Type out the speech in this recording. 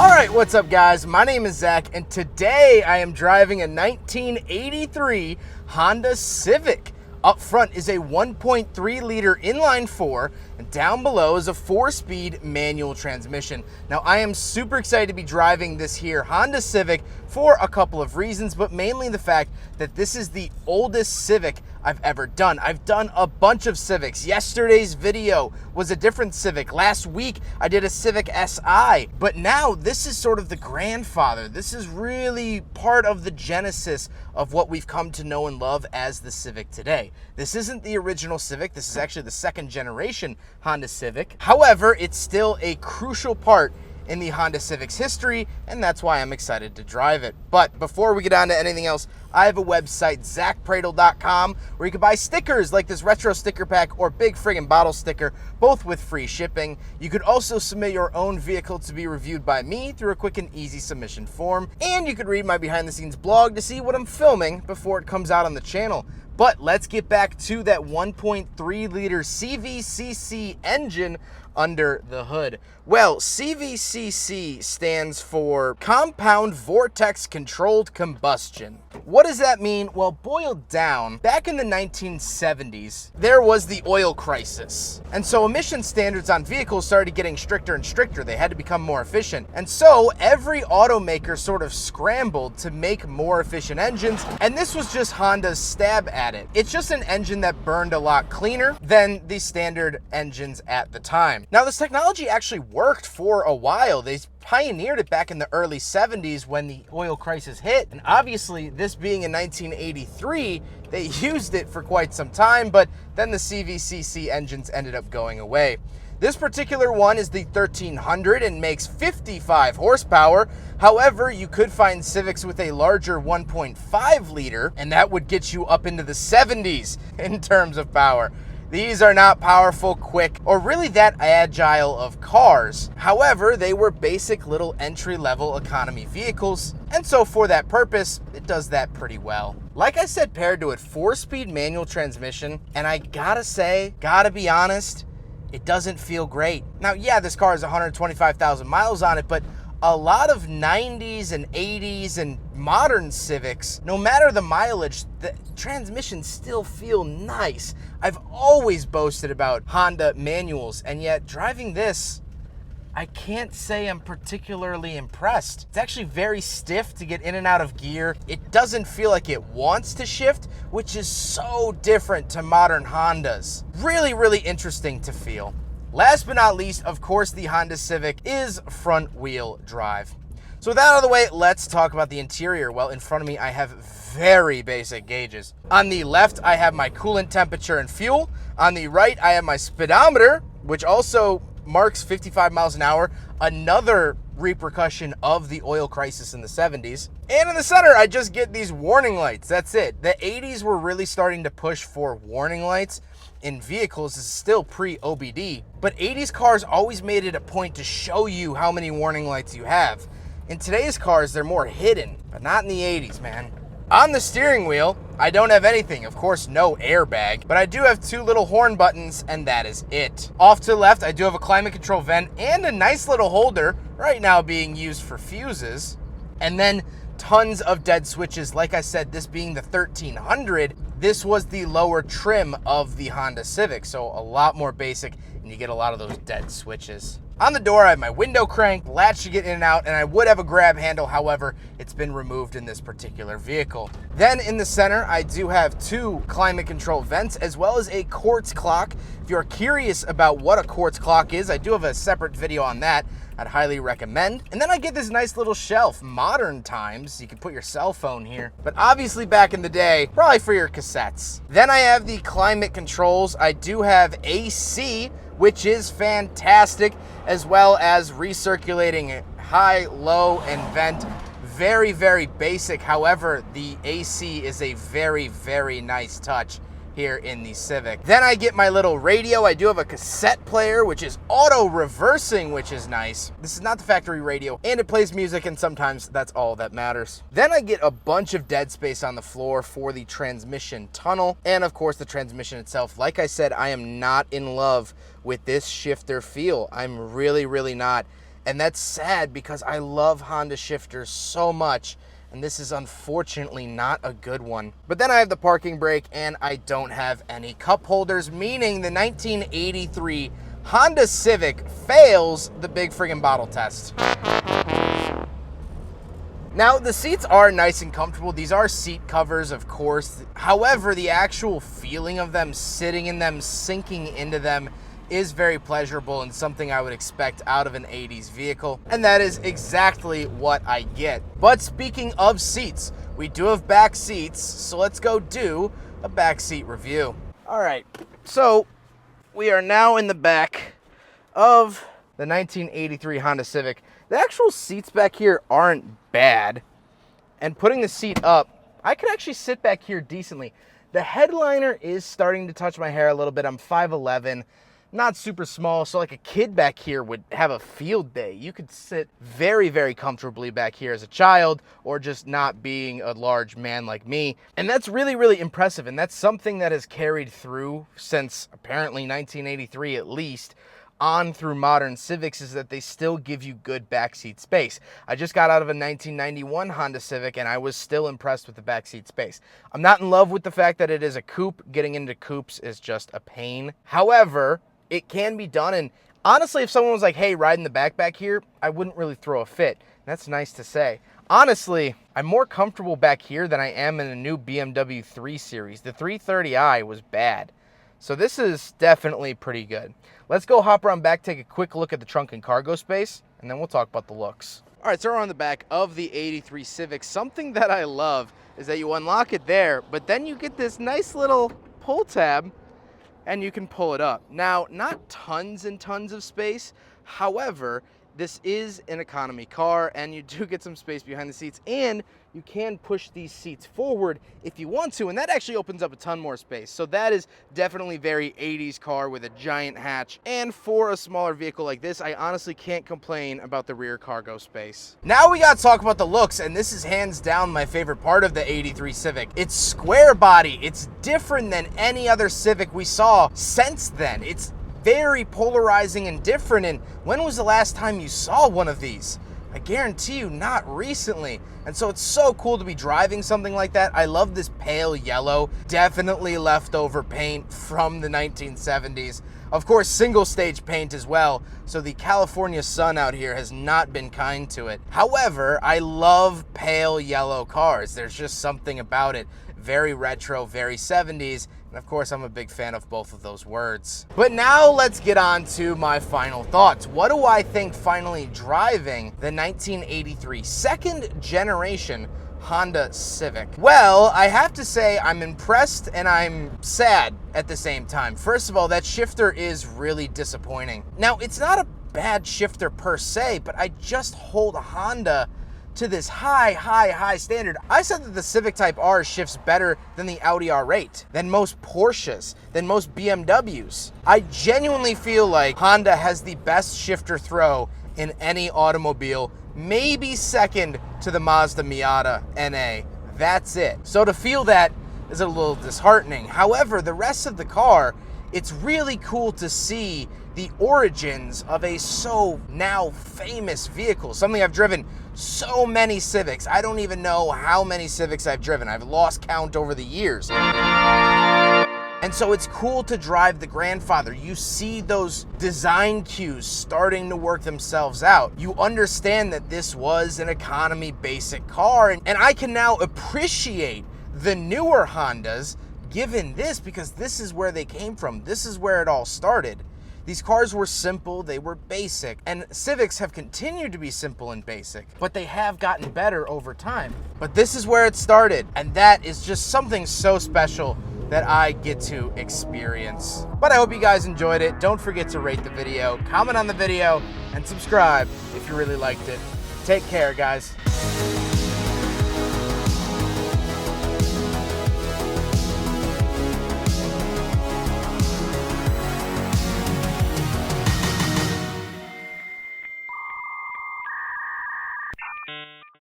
All right, what's up guys? My name is Zach and today I am driving a 1983 Honda Civic. Up front is a 1.3 liter inline four and down below is a 4-speed manual transmission. Now I am super excited to be driving this here Honda Civic for a couple of reasons, but mainly the fact that this is the oldest Civic I've ever done. I've done a bunch of Civics. Yesterday's video was a different Civic. Last week I did a Civic Si, but now this is sort of the grandfather. This is really part of the genesis of what we've come to know and love as the Civic today. This isn't the original Civic. This is actually the second generation Honda Civic. However, it's still a crucial part in the Honda Civic's history, and that's why I'm excited to drive it. But before we get on to anything else, I have a website, zackpradel.com, where you can buy stickers like this retro sticker pack or big friggin' bottle sticker, both with free shipping. You could also submit your own vehicle to be reviewed by me through a quick and easy submission form, and you could read my behind the scenes blog to see what I'm filming before it comes out on the channel. But let's get back to that 1.3 liter CVCC engine under the hood. Well, CVCC stands for Compound Vortex Controlled Combustion. What does that mean? Well, boiled down, back in the 1970s, there was the oil crisis. And so emission standards on vehicles started getting stricter and stricter. They had to become more efficient. And so every automaker sort of scrambled to make more efficient engines. And this was just Honda's stab at it. It's just an engine that burned a lot cleaner than the standard engines at the time. Now, this technology actually worked for a while. They pioneered it back in the early 70s when the oil crisis hit. And obviously, this being in 1983, they used it for quite some time, but then the CVCC engines ended up going away. This particular one is the 1300 and makes 55 horsepower. However, you could find Civics with a larger 1.5 liter, and that would get you up into the 70s in terms of power. These are not powerful, quick, or really that agile of cars. However, they were basic little entry-level economy vehicles, and so for that purpose, it does that pretty well. Like I said, paired to a 4-speed manual transmission, and I gotta say, gotta be honest, it doesn't feel great. Now, yeah, this car has 125,000 miles on it, but a lot of 90s and 80s and modern Civics, no matter the mileage, the transmissions still feel nice. I've always boasted about Honda manuals, and yet driving this, I can't say I'm particularly impressed. It's actually very stiff to get in and out of gear. It doesn't feel like it wants to shift, which is so different to modern Hondas. Really, really interesting to feel. Last but not least, of course, the Honda Civic is front-wheel drive. So with that out of the way, let's talk about the interior. Well, in front of me, I have very basic gauges. On the left, I have my coolant temperature and fuel. On the right, I have my speedometer, which also marks 55 miles an hour, another repercussion of the oil crisis in the 70s. And in the center, I just get these warning lights. That's it. The 80s were really starting to push for warning lights in vehicles. This is still pre-OBD, but 80s cars always made it a point to show you how many warning lights you have. In today's cars, they're more hidden, but not in the 80s, man. On the steering wheel, I don't have anything. Of course, no airbag, but I do have 2 little horn buttons, and that is it. Off to the left, I do have a climate control vent and a nice little holder, right now being used for fuses. And then tons of dead switches. Like I said, this being the 1300, this was the lower trim of the Honda Civic, so a lot more basic, and you get a lot of those dead switches. On the door, I have my window crank, latch to get in and out, and I would have a grab handle. However, it's been removed in this particular vehicle. Then in the center, I do have 2 climate control vents, as well as a quartz clock. If you're curious about what a quartz clock is, I do have a separate video on that. I'd highly recommend. And then I get this nice little shelf. Modern times, you can put your cell phone here, but obviously back in the day, probably for your cassettes. Then I have the climate controls. I do have AC, which is fantastic, as well as recirculating high, low, and vent. Very, very basic. However, the AC is a very, very nice touch here in the Civic. Then I get my little radio. I do have a cassette player, which is auto reversing, which is nice. This is not the factory radio, and it plays music, and sometimes that's all that matters. Then I get a bunch of dead space on the floor for the transmission tunnel, and of course the transmission itself. Like I said, I am not in love with this shifter feel. I'm really, really not. And that's sad because I love Honda shifters so much, and this is unfortunately not a good one. But then I have the parking brake, and I don't have any cup holders, meaning the 1983 Honda Civic fails the big friggin' bottle test. Now, the seats are nice and comfortable. These are seat covers, of course. However, the actual feeling of them, sitting in them, sinking into them, is very pleasurable and something I would expect out of an 80s vehicle. And that is exactly what I get. But speaking of seats, we do have back seats, so let's go do a back seat review. All right, so we are now in the back of the 1983 Honda Civic. The actual seats back here aren't bad. And putting the seat up, I could actually sit back here decently. The headliner is starting to touch my hair a little bit. I'm 5'11", not super small, so like a kid back here would have a field day. You could sit very, very comfortably back here as a child, or just not being a large man like me. And that's really, really impressive. And that's something that has carried through since apparently 1983 at least, on through modern Civics, is that they still give you good backseat space. I just got out of a 1991 Honda Civic, and I was still impressed with the backseat space. I'm not in love with the fact that it is a coupe. Getting into coupes is just a pain. However, it can be done, and honestly, if someone was like, hey, ride in the back here, I wouldn't really throw a fit. That's nice to say. Honestly, I'm more comfortable back here than I am in a new BMW 3 Series. The 330i was bad. So this is definitely pretty good. Let's go hop around back, take a quick look at the trunk and cargo space, and then we'll talk about the looks. All right, so we're on the back of the 83 Civic. Something that I love is that you unlock it there, but then you get this nice little pull tab, and you can pull it up. Now, not tons and tons of space. However, this is an economy car, and you do get some space behind the seats, and you can push these seats forward if you want to, and that actually opens up a ton more space. So that is definitely very 80s car with a giant hatch. And for a smaller vehicle like this, I honestly can't complain about the rear cargo space. Now we gotta talk about the looks, and this is hands down my favorite part of the 83 Civic. It's square body. It's different than any other Civic we saw since then. It's very polarizing and different. And when was the last time you saw one of these? I guarantee you not recently. And so it's so cool to be driving something like that. I love this pale yellow, definitely leftover paint from the 1970s. Of course, single stage paint as well, so the California sun out here has not been kind to it. However, I love pale yellow cars. There's just something about it. Very retro, very 70s, and of course I'm a big fan of both of those words. But now let's get on to my final thoughts. What do I think finally driving the 1983 second generation Honda Civic? Well, I have to say I'm impressed and I'm sad at the same time. First of all, that shifter is really disappointing. Now, it's not a bad shifter per se, but I just hold Honda to this high standard. I said that the Civic Type R shifts better than the Audi R8, than most Porsches, than most BMWs. I genuinely feel like Honda has the best shifter throw in any automobile, maybe second to the Mazda Miata NA. That's it. So to feel that is a little disheartening. However, the rest of the car, it's really cool to see the origins of a so now famous vehicle, something I've driven so many Civics. I don't even know how many Civics I've driven. I've lost count over the years. And so it's cool to drive the grandfather. You see those design cues starting to work themselves out. You understand that this was an economy basic car, and I can now appreciate the newer Hondas given this, because this is where they came from. This is where it all started. These cars were simple, they were basic, and Civics have continued to be simple and basic, but they have gotten better over time. But this is where it started, and that is just something so special that I get to experience. But I hope you guys enjoyed it. Don't forget to rate the video, comment on the video, and subscribe if you really liked it. Take care, guys.